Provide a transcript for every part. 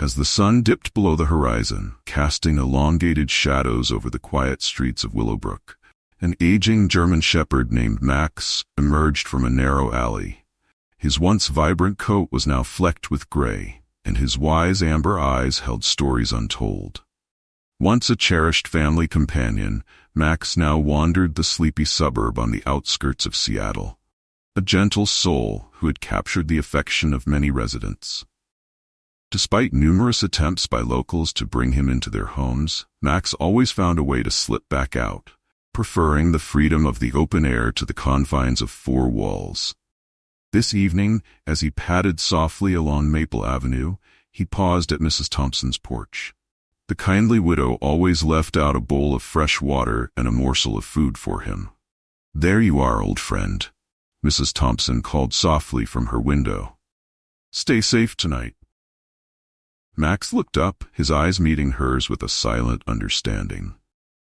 As the sun dipped below the horizon, casting elongated shadows over the quiet streets of Willowbrook, an aging German shepherd named Max emerged from a narrow alley. His once vibrant coat was now flecked with gray, and his wise amber eyes held stories untold. Once a cherished family companion, Max now wandered the sleepy suburb on the outskirts of Seattle, a gentle soul who had captured the affection of many residents. Despite numerous attempts by locals to bring him into their homes, Max always found a way to slip back out, preferring the freedom of the open air to the confines of four walls. This evening, as he padded softly along Maple Avenue, he paused at Mrs. Thompson's porch. The kindly widow always left out a bowl of fresh water and a morsel of food for him. "There you are, old friend," Mrs. Thompson called softly from her window. "Stay safe tonight." Max looked up, his eyes meeting hers with a silent understanding.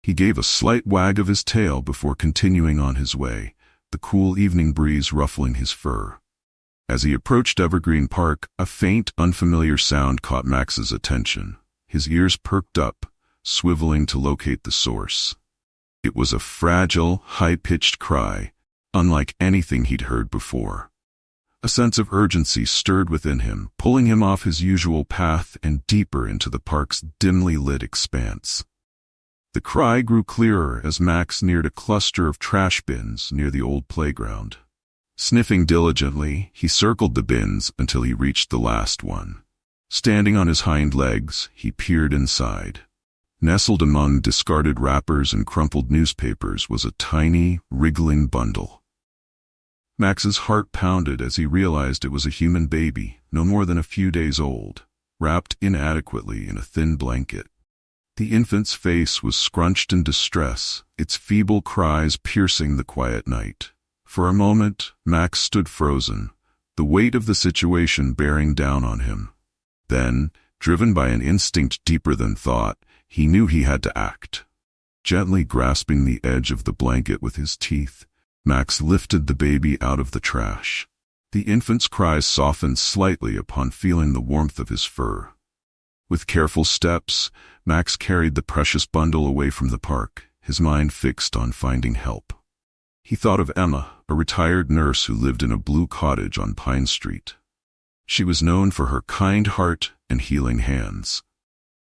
He gave a slight wag of his tail before continuing on his way, the cool evening breeze ruffling his fur. As he approached Evergreen Park, a faint, unfamiliar sound caught Max's attention. His ears perked up, swiveling to locate the source. It was a fragile, high-pitched cry, unlike anything he'd heard before. A sense of urgency stirred within him, pulling him off his usual path and deeper into the park's dimly lit expanse. The cry grew clearer as Max neared a cluster of trash bins near the old playground. Sniffing diligently, he circled the bins until he reached the last one. Standing on his hind legs, he peered inside. Nestled among discarded wrappers and crumpled newspapers was a tiny, wriggling bundle. Max's heart pounded as he realized it was a human baby, no more than a few days old, wrapped inadequately in a thin blanket. The infant's face was scrunched in distress, its feeble cries piercing the quiet night. For a moment, Max stood frozen, the weight of the situation bearing down on him. Then, driven by an instinct deeper than thought, he knew he had to act. Gently grasping the edge of the blanket with his teeth, Max lifted the baby out of the trash. The infant's cries softened slightly upon feeling the warmth of his fur. With careful steps, Max carried the precious bundle away from the park, his mind fixed on finding help. He thought of Emma, a retired nurse who lived in a blue cottage on Pine Street. She was known for her kind heart and healing hands.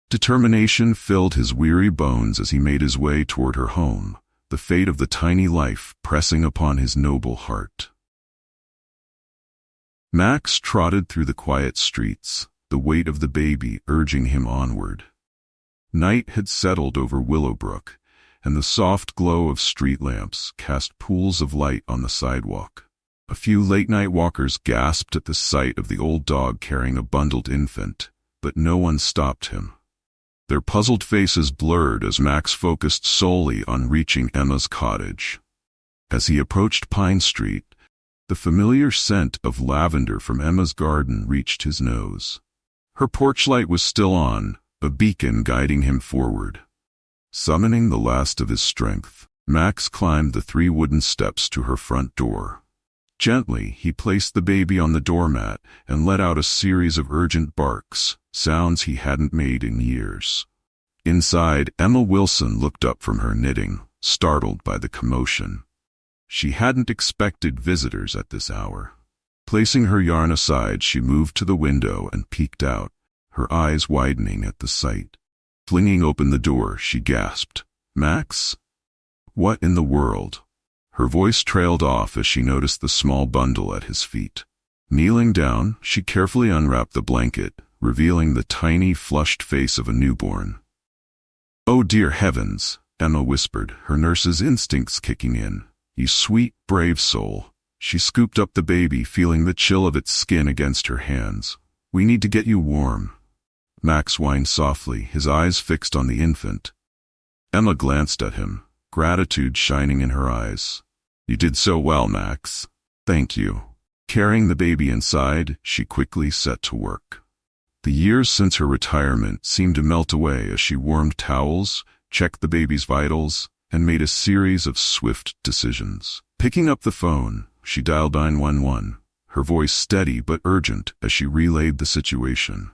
Determination filled his weary bones as he made his way toward her home, the fate of the tiny life pressing upon his noble heart. Max trotted through the quiet streets, the weight of the baby urging him onward. Night had settled over Willowbrook, and the soft glow of street lamps cast pools of light on the sidewalk. A few late-night walkers gasped at the sight of the old dog carrying a bundled infant, but no one stopped him. Their puzzled faces blurred as Max focused solely on reaching Emma's cottage. As he approached Pine Street, the familiar scent of lavender from Emma's garden reached his nose. Her porch light was still on, a beacon guiding him forward. Summoning the last of his strength, Max climbed the 3 wooden steps to her front door. Gently, he placed the baby on the doormat and let out a series of urgent barks, sounds he hadn't made in years. Inside, Emma Wilson looked up from her knitting, startled by the commotion. She hadn't expected visitors at this hour. Placing her yarn aside, she moved to the window and peeked out, her eyes widening at the sight. Flinging open the door, she gasped, "Max? What in the world?" Her voice trailed off as she noticed the small bundle at his feet. Kneeling down, she carefully unwrapped the blanket, revealing the tiny, flushed face of a newborn. "Oh dear heavens," Emma whispered, her nurse's instincts kicking in. "You sweet, brave soul." She scooped up the baby, feeling the chill of its skin against her hands. "We need to get you warm." Max whined softly, his eyes fixed on the infant. Emma glanced at him, gratitude shining in her eyes. "You did so well, Max. Thank you." Carrying the baby inside, she quickly set to work. The years since her retirement seemed to melt away as she warmed towels, checked the baby's vitals, and made a series of swift decisions. Picking up the phone, she dialed 911, her voice steady but urgent as she relayed the situation.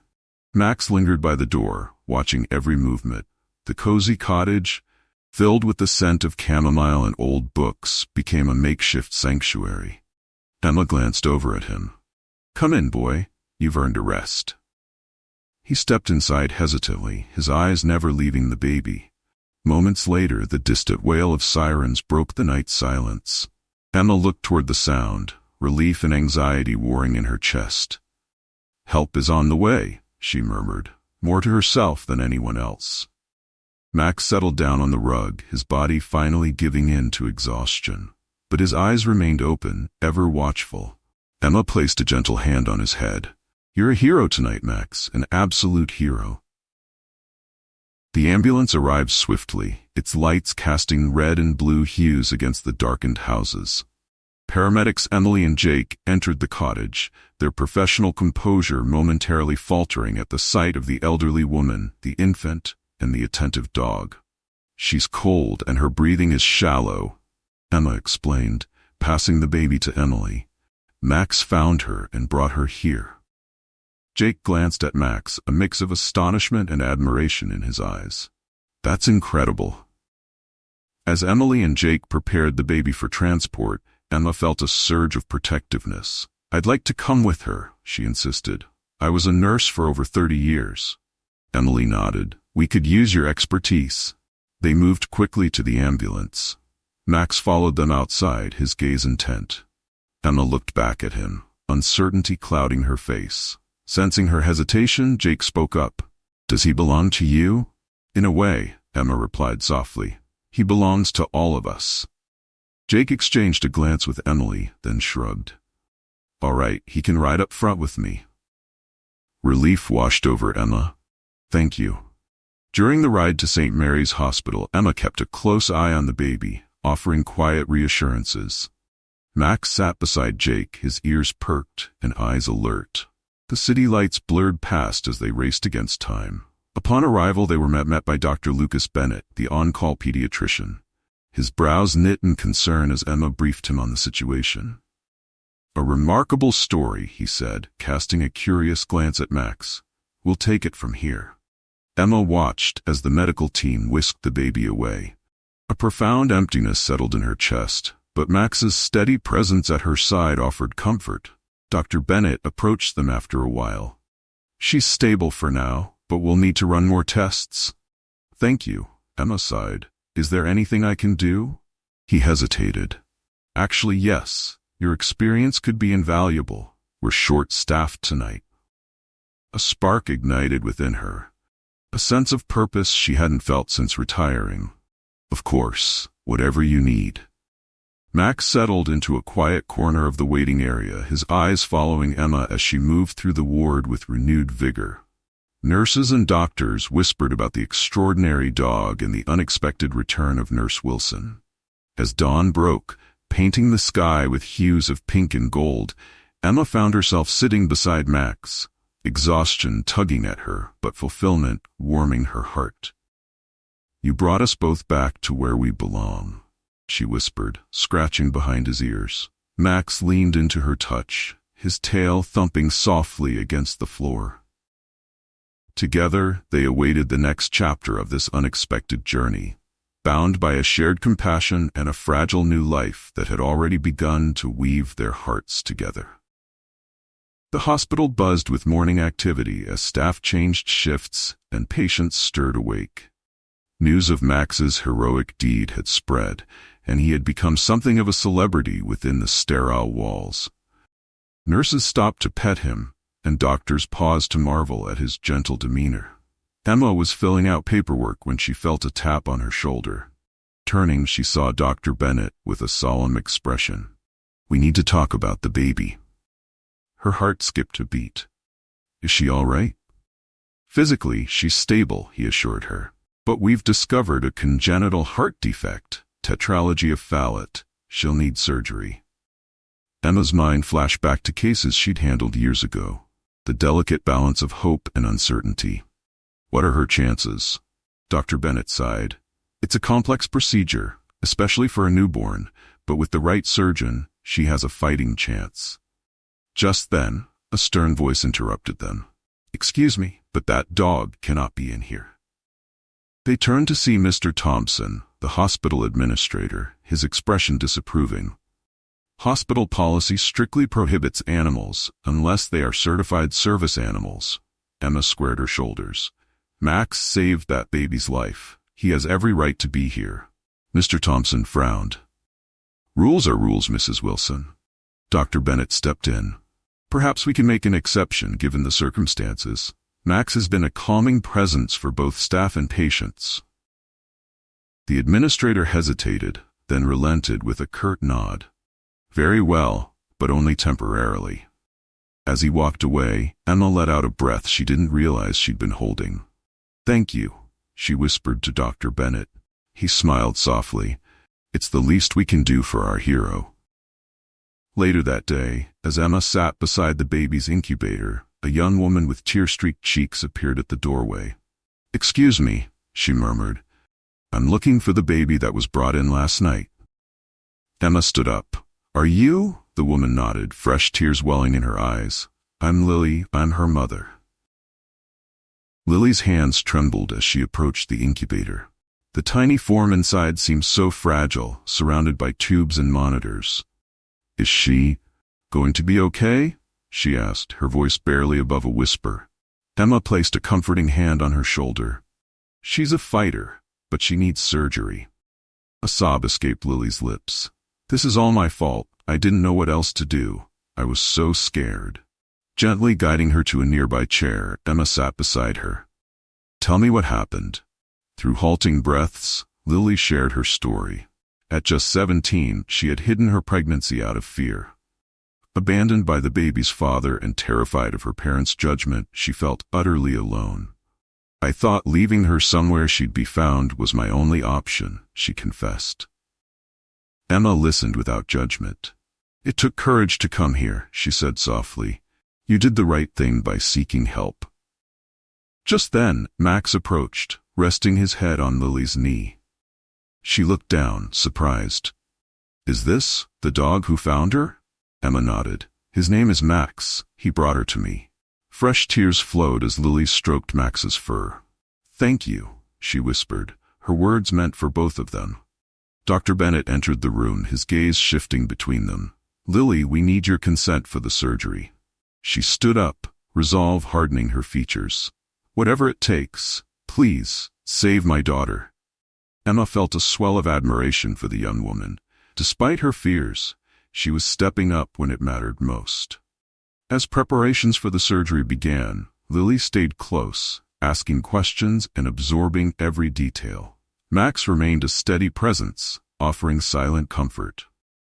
Max lingered by the door, watching every movement. The cozy cottage, filled with the scent of chamomile and old books, became a makeshift sanctuary. Emma glanced over at him. "Come in, boy. You've earned a rest." He stepped inside hesitantly, his eyes never leaving the baby. Moments later, the distant wail of sirens broke the night silence. Emma looked toward the sound, relief and anxiety warring in her chest. "Help is on the way," she murmured, more to herself than anyone else. Max settled down on the rug, his body finally giving in to exhaustion. But his eyes remained open, ever watchful. Emma placed a gentle hand on his head. "You're a hero tonight, Max, an absolute hero." The ambulance arrived swiftly, its lights casting red and blue hues against the darkened houses. Paramedics Emily and Jake entered the cottage, their professional composure momentarily faltering at the sight of the elderly woman, the infant, and the attentive dog. "She's cold and her breathing is shallow," Emma explained, passing the baby to Emily. "Max found her and brought her here." Jake glanced at Max, a mix of astonishment and admiration in his eyes. "That's incredible." As Emily and Jake prepared the baby for transport, Emma felt a surge of protectiveness. "I'd like to come with her," she insisted. "I was a nurse for over 30 years. Emily nodded. "We could use your expertise." They moved quickly to the ambulance. Max followed them outside, his gaze intent. Emma looked back at him, uncertainty clouding her face. Sensing her hesitation, Jake spoke up. "Does he belong to you?" "In a way," Emma replied softly. "He belongs to all of us." Jake exchanged a glance with Emily, then shrugged. "All right, he can ride up front with me." Relief washed over Emma. "Thank you." During the ride to St. Mary's Hospital, Emma kept a close eye on the baby, offering quiet reassurances. Max sat beside Jake, his ears perked and eyes alert. The city lights blurred past as they raced against time. Upon arrival, they were met by Dr. Lucas Bennett, the on-call pediatrician. His brows knit in concern as Emma briefed him on the situation. "A remarkable story," he said, casting a curious glance at Max. "We'll take it from here." Emma watched as the medical team whisked the baby away. A profound emptiness settled in her chest, but Max's steady presence at her side offered comfort. Dr. Bennett approached them after a while. "She's stable for now, but we'll need to run more tests." "Thank you," Emma sighed. "Is there anything I can do?" He hesitated. "Actually, yes. Your experience could be invaluable. We're short-staffed tonight." A spark ignited within her. A sense of purpose she hadn't felt since retiring. "Of course, whatever you need." Max settled into a quiet corner of the waiting area, his eyes following Emma as she moved through the ward with renewed vigor. Nurses and doctors whispered about the extraordinary dog and the unexpected return of Nurse Wilson. As dawn broke, painting the sky with hues of pink and gold, Emma found herself sitting beside Max, exhaustion tugging at her, but fulfillment warming her heart. "You brought us both back to where we belong," she whispered, scratching behind his ears. Max leaned into her touch, his tail thumping softly against the floor. Together, they awaited the next chapter of this unexpected journey, bound by a shared compassion and a fragile new life that had already begun to weave their hearts together. The hospital buzzed with morning activity as staff changed shifts and patients stirred awake. News of Max's heroic deed had spread, and he had become something of a celebrity within the sterile walls. Nurses stopped to pet him, and doctors paused to marvel at his gentle demeanor. Emma was filling out paperwork when she felt a tap on her shoulder. Turning, she saw Dr. Bennett with a solemn expression. "We need to talk about the baby." Her heart skipped a beat. "Is she all right?" "Physically, she's stable," he assured her. "But we've discovered a congenital heart defect, tetralogy of Fallot. She'll need surgery." Emma's mind flashed back to cases she'd handled years ago. The delicate balance of hope and uncertainty. "What are her chances?" Dr. Bennett sighed. "It's a complex procedure, especially for a newborn, but with the right surgeon, she has a fighting chance." Just then, a stern voice interrupted them. "Excuse me, but that dog cannot be in here. They turned to see Mr. Thompson, the hospital administrator, his expression disapproving. Hospital policy strictly prohibits animals unless they are certified service animals. Emma squared her shoulders. Max saved that baby's life. He has every right to be here. Mr. Thompson frowned. Rules are rules, Mrs. Wilson. Dr. Bennett stepped in. Perhaps we can make an exception given the circumstances. Max has been a calming presence for both staff and patients. The administrator hesitated, then relented with a curt nod. Very well, but only temporarily. As he walked away, Emma let out a breath she didn't realize she'd been holding. Thank you, she whispered to Dr. Bennett. He smiled softly. It's the least we can do for our hero. Later that day, as Emma sat beside the baby's incubator, a young woman with tear-streaked cheeks appeared at the doorway. Excuse me, she murmured. I'm looking for the baby that was brought in last night. Emma stood up. Are you? The woman nodded, fresh tears welling in her eyes. I'm Lily, I'm her mother. Lily's hands trembled as she approached the incubator. The tiny form inside seemed so fragile, surrounded by tubes and monitors. Is she going to be okay? She asked, her voice barely above a whisper. Emma placed a comforting hand on her shoulder. She's a fighter, but she needs surgery. A sob escaped Lily's lips. This is all my fault. I didn't know what else to do. I was so scared. Gently guiding her to a nearby chair, Emma sat beside her. Tell me what happened. Through halting breaths, Lily shared her story. At just 17, she had hidden her pregnancy out of fear. Abandoned by the baby's father and terrified of her parents' judgment, she felt utterly alone. I thought leaving her somewhere she'd be found was my only option, she confessed. Emma listened without judgment. It took courage to come here, she said softly. You did the right thing by seeking help. Just then, Max approached, resting his head on Lily's knee. She looked down, surprised. Is this the dog who found her? Emma nodded. His name is Max. He brought her to me. Fresh tears flowed as Lily stroked Max's fur. Thank you, she whispered. Her words meant for both of them. Dr. Bennett entered the room, his gaze shifting between them. Lily, we need your consent for the surgery. She stood up, resolve hardening her features. Whatever it takes, please, save my daughter. Emma felt a swell of admiration for the young woman. Despite her fears, she was stepping up when it mattered most. As preparations for the surgery began, Lily stayed close, asking questions and absorbing every detail. Max remained a steady presence, offering silent comfort.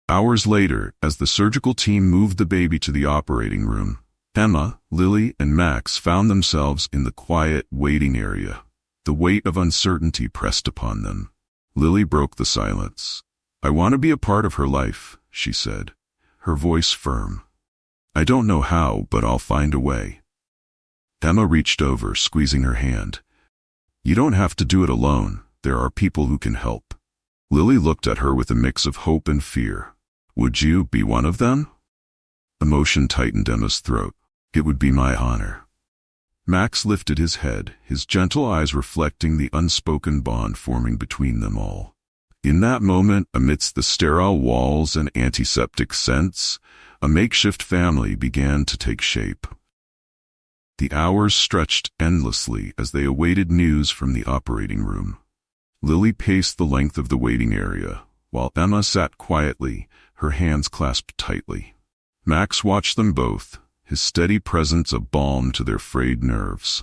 Hours later, as the surgical team moved the baby to the operating room, Emma, Lily, and Max found themselves in the quiet waiting area. The weight of uncertainty pressed upon them. Lily broke the silence. I want to be a part of her life, she said, her voice firm. I don't know how, but I'll find a way. Emma reached over, squeezing her hand. You don't have to do it alone. There are people who can help. Lily looked at her with a mix of hope and fear. Would you be one of them? Emotion tightened Emma's throat. It would be my honor. Max lifted his head, his gentle eyes reflecting the unspoken bond forming between them all. In that moment, amidst the sterile walls and antiseptic scents, a makeshift family began to take shape. The hours stretched endlessly as they awaited news from the operating room. Lily paced the length of the waiting area, while Emma sat quietly, her hands clasped tightly. Max watched them both, his steady presence a balm to their frayed nerves.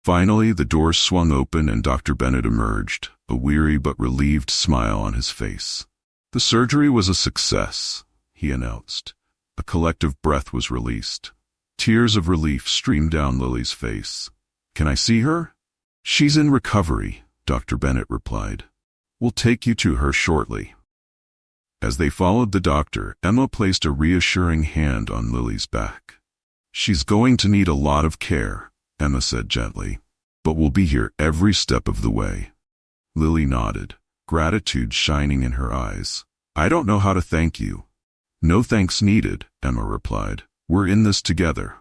Finally, the doors swung open and Dr. Bennett emerged, a weary but relieved smile on his face. The surgery was a success, he announced. A collective breath was released. Tears of relief streamed down Lily's face. Can I see her? She's in recovery, Dr. Bennett replied. We'll take you to her shortly. As they followed the doctor, Emma placed a reassuring hand on Lily's back. She's going to need a lot of care, Emma said gently, but we'll be here every step of the way. Lily nodded, gratitude shining in her eyes. I don't know how to thank you. No thanks needed, Emma replied. We're in this together.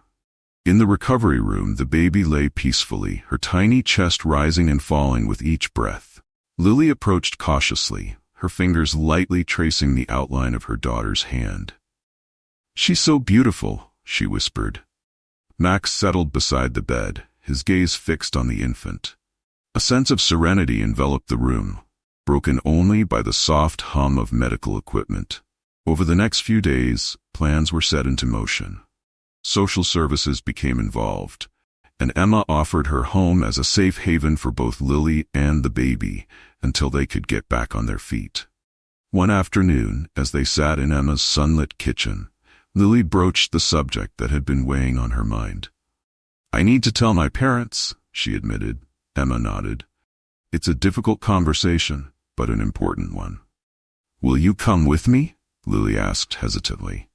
In the recovery room, the baby lay peacefully, her tiny chest rising and falling with each breath. Lily approached cautiously, her fingers lightly tracing the outline of her daughter's hand. "She's so beautiful," she whispered. Max settled beside the bed, his gaze fixed on the infant. A sense of serenity enveloped the room, broken only by the soft hum of medical equipment. Over the next few days, plans were set into motion. Social services became involved, and Emma offered her home as a safe haven for both Lily and the baby until they could get back on their feet. One afternoon, as they sat in Emma's sunlit kitchen, Lily broached the subject that had been weighing on her mind. "I need to tell my parents," she admitted. Emma nodded. "It's a difficult conversation, but an important one." "Will you come with me?" Lily asked hesitantly.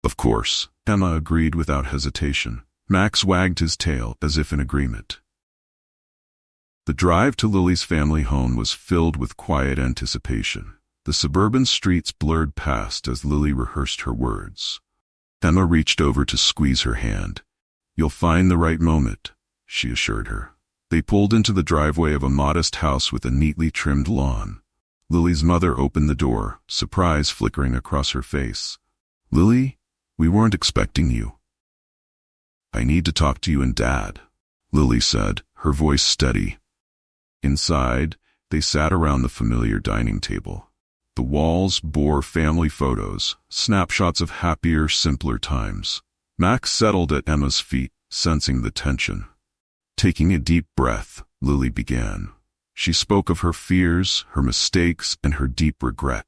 "Of course," Emma agreed without hesitation. Max wagged his tail as if in agreement. The drive to Lily's family home was filled with quiet anticipation. The suburban streets blurred past as Lily rehearsed her words. Emma reached over to squeeze her hand. "You'll find the right moment," she assured her. They pulled into the driveway of a modest house with a neatly trimmed lawn. Lily's mother opened the door, surprise flickering across her face. "Lily, we weren't expecting you." "I need to talk to you and Dad," Lily said, her voice steady. Inside, they sat around the familiar dining table. The walls bore family photos, snapshots of happier, simpler times. Max settled at Emma's feet, sensing the tension. Taking a deep breath, Lily began. She spoke of her fears, her mistakes, and her deep regret.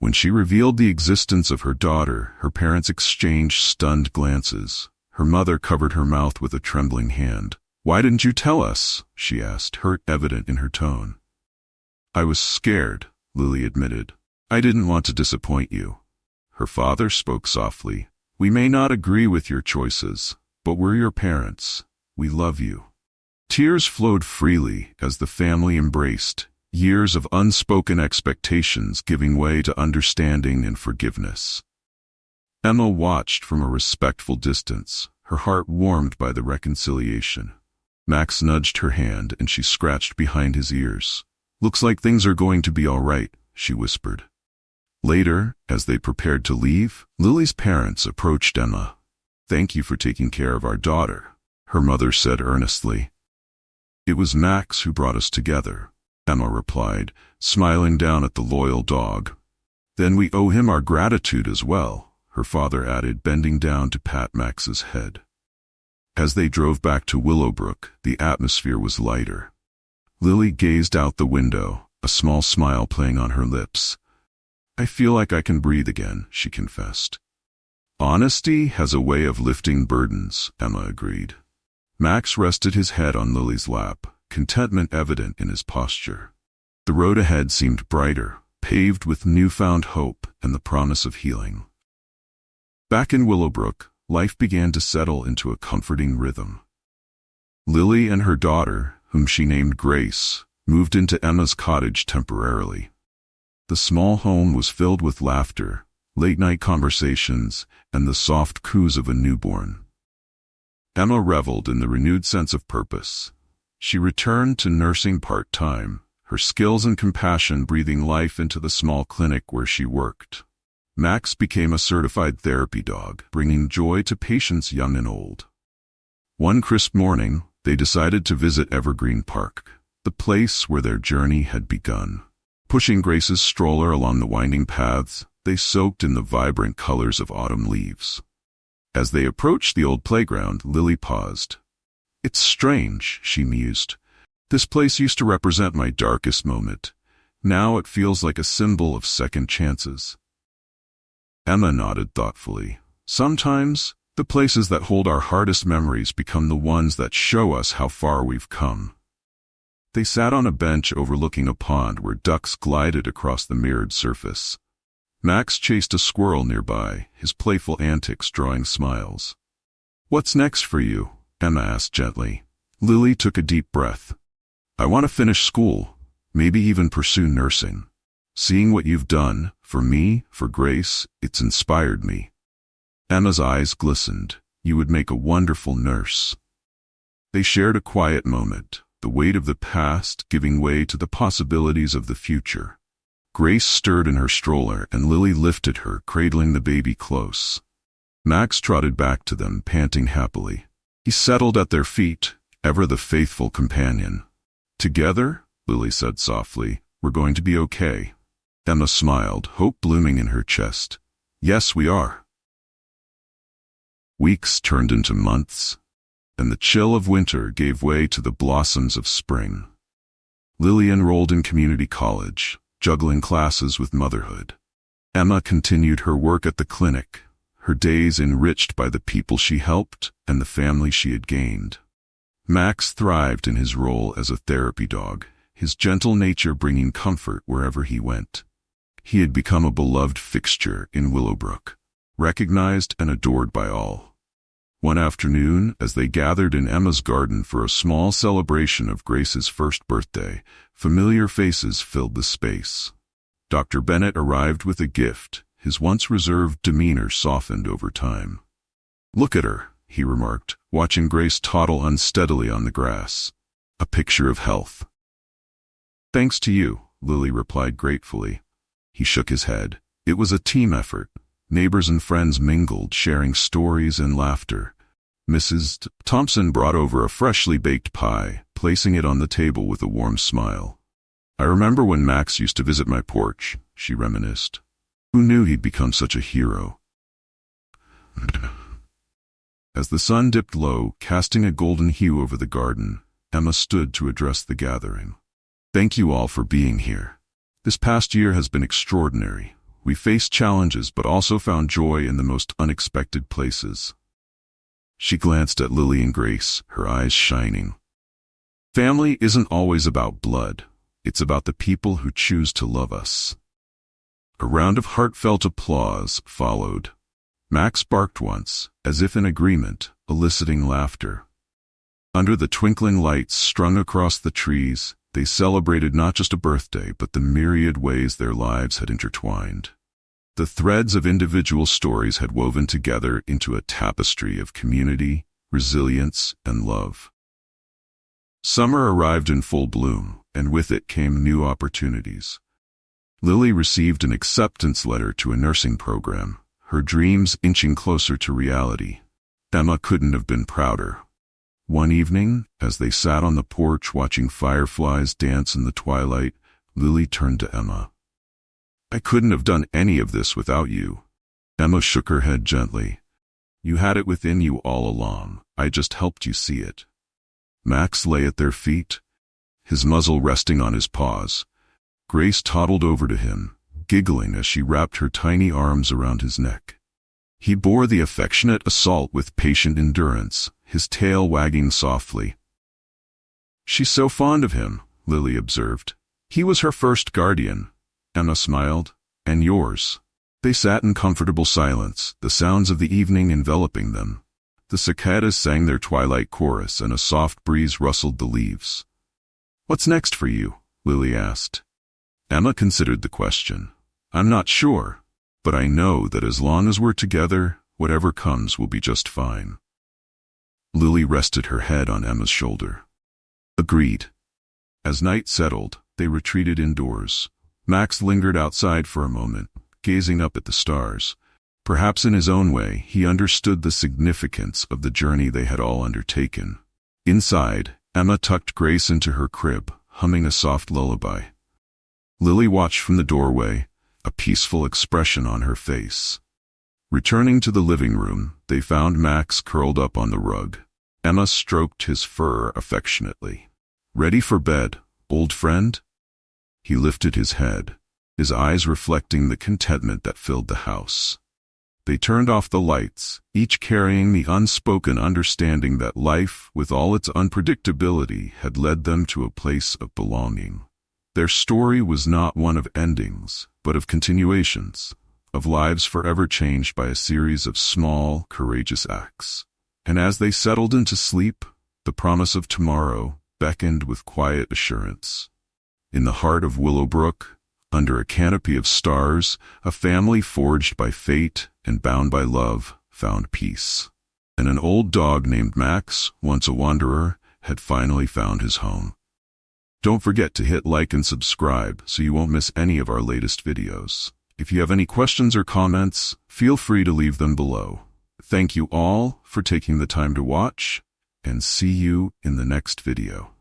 When she revealed the existence of her daughter, her parents exchanged stunned glances. Her mother covered her mouth with a trembling hand. "Why didn't you tell us?" she asked, hurt evident in her tone. "I was scared," Lily admitted. "I didn't want to disappoint you." Her father spoke softly. "We may not agree with your choices, but we're your parents. We love you." Tears flowed freely as the family embraced, years of unspoken expectations giving way to understanding and forgiveness. Emma watched from a respectful distance, her heart warmed by the reconciliation. Max nudged her hand and she scratched behind his ears. "Looks like things are going to be all right," she whispered. Later, as they prepared to leave, Lily's parents approached Emma. "Thank you for taking care of our daughter," her mother said earnestly. "It was Max who brought us together," Emma replied, smiling down at the loyal dog. "Then we owe him our gratitude as well," her father added, bending down to pat Max's head. As they drove back to Willowbrook, the atmosphere was lighter. Lily gazed out the window, a small smile playing on her lips. "I feel like I can breathe again," she confessed. "Honesty has a way of lifting burdens," Emma agreed. Max rested his head on Lily's lap, contentment evident in his posture. The road ahead seemed brighter, paved with newfound hope and the promise of healing. Back in Willowbrook, life began to settle into a comforting rhythm. Lily and her daughter, whom she named Grace, moved into Emma's cottage temporarily. The small home was filled with laughter, late-night conversations, and the soft coos of a newborn. Emma reveled in the renewed sense of purpose. She returned to nursing part-time, her skills and compassion breathing life into the small clinic where she worked. Max became a certified therapy dog, bringing joy to patients young and old. One crisp morning, they decided to visit Evergreen Park, the place where their journey had begun. Pushing Grace's stroller along the winding paths, they soaked in the vibrant colors of autumn leaves. As they approached the old playground, Lily paused. "It's strange," she mused. "This place used to represent my darkest moment. Now it feels like a symbol of second chances." Emma nodded thoughtfully. "Sometimes, the places that hold our hardest memories become the ones that show us how far we've come." They sat on a bench overlooking a pond where ducks glided across the mirrored surface. Max chased a squirrel nearby, his playful antics drawing smiles. "What's next for you?" Emma asked gently. Lily took a deep breath. "I want to finish school, maybe even pursue nursing. Seeing what you've done, for me, for Grace, it's inspired me." Emma's eyes glistened. You would make a wonderful nurse." They shared a quiet moment, the weight of the past giving way to the possibilities of the future. Grace stirred in her stroller and Lily lifted her, cradling the baby close. Max trotted back to them, panting happily. He settled at their feet, ever the faithful companion. "Together," Lily said softly, "we're going to be okay." Emma smiled, hope blooming in her chest. "Yes, we are." Weeks turned into months, and the chill of winter gave way to the blossoms of spring. Lily enrolled in community college, juggling classes with motherhood. Emma continued her work at the clinic, her days enriched by the people she helped and the family she had gained. Max thrived in his role as a therapy dog, his gentle nature bringing comfort wherever he went. He had become a beloved fixture in Willowbrook, recognized and adored by all. One afternoon, as they gathered in Emma's garden for a small celebration of Grace's first birthday, familiar faces filled the space. Dr. Bennett arrived with a gift, his once reserved demeanor softened over time. "Look at her," he remarked, watching Grace toddle unsteadily on the grass. "A picture of health." "Thanks to you," Lily replied gratefully. He shook his head. It was a team effort. Neighbors and friends mingled, sharing stories and laughter. Mrs. Thompson brought over a freshly baked pie, placing it on the table with a warm smile. "I remember when Max used to visit my porch," she reminisced. "Who knew he'd become such a hero?" As the sun dipped low, casting a golden hue over the garden, Emma stood to address the gathering. "Thank you all for being here. This past year has been extraordinary. We faced challenges but also found joy in the most unexpected places." She glanced at Lily and Grace, her eyes shining. "Family isn't always about blood. It's about the people who choose to love us." A round of heartfelt applause followed. Max barked once, as if in agreement, eliciting laughter. Under the twinkling lights strung across the trees, they celebrated not just a birthday but the myriad ways their lives had intertwined. The threads of individual stories had woven together into a tapestry of community, resilience, and love. Summer arrived in full bloom, and with it came new opportunities. Lily received an acceptance letter to a nursing program, her dreams inching closer to reality. Emma couldn't have been prouder. One evening, as they sat on the porch watching fireflies dance in the twilight, Lily turned to Emma. "I couldn't have done any of this without you." Emma shook her head gently. "You had it within you all along. I just helped you see it." Max lay at their feet, his muzzle resting on his paws. Grace toddled over to him, giggling as she wrapped her tiny arms around his neck. He bore the affectionate assault with patient endurance, his tail wagging softly. "She's so fond of him," Lily observed. "He was her first guardian." Emma smiled. "And yours." They sat in comfortable silence, the sounds of the evening enveloping them. The cicadas sang their twilight chorus and a soft breeze rustled the leaves. "What's next for you?" Lily asked. Emma considered the question. "I'm not sure, but I know that as long as we're together, whatever comes will be just fine." Lily rested her head on Emma's shoulder. "Agreed." As night settled, they retreated indoors. Max lingered outside for a moment, gazing up at the stars. Perhaps in his own way, he understood the significance of the journey they had all undertaken. Inside, Emma tucked Grace into her crib, humming a soft lullaby. Lily watched from the doorway, a peaceful expression on her face. Returning to the living room, they found Max curled up on the rug. Emma stroked his fur affectionately. "Ready for bed, old friend?" He lifted his head, his eyes reflecting the contentment that filled the house. They turned off the lights, each carrying the unspoken understanding that life, with all its unpredictability, had led them to a place of belonging. Their story was not one of endings, but of continuations, of lives forever changed by a series of small, courageous acts. And as they settled into sleep, the promise of tomorrow beckoned with quiet assurance. In the heart of Willowbrook, under a canopy of stars, a family forged by fate and bound by love found peace. and an old dog named Max, once a wanderer, had finally found his home. Don't forget to hit like and subscribe so you won't miss any of our latest videos. If you have any questions or comments, feel free to leave them below. Thank you all for taking the time to watch, and see you in the next video.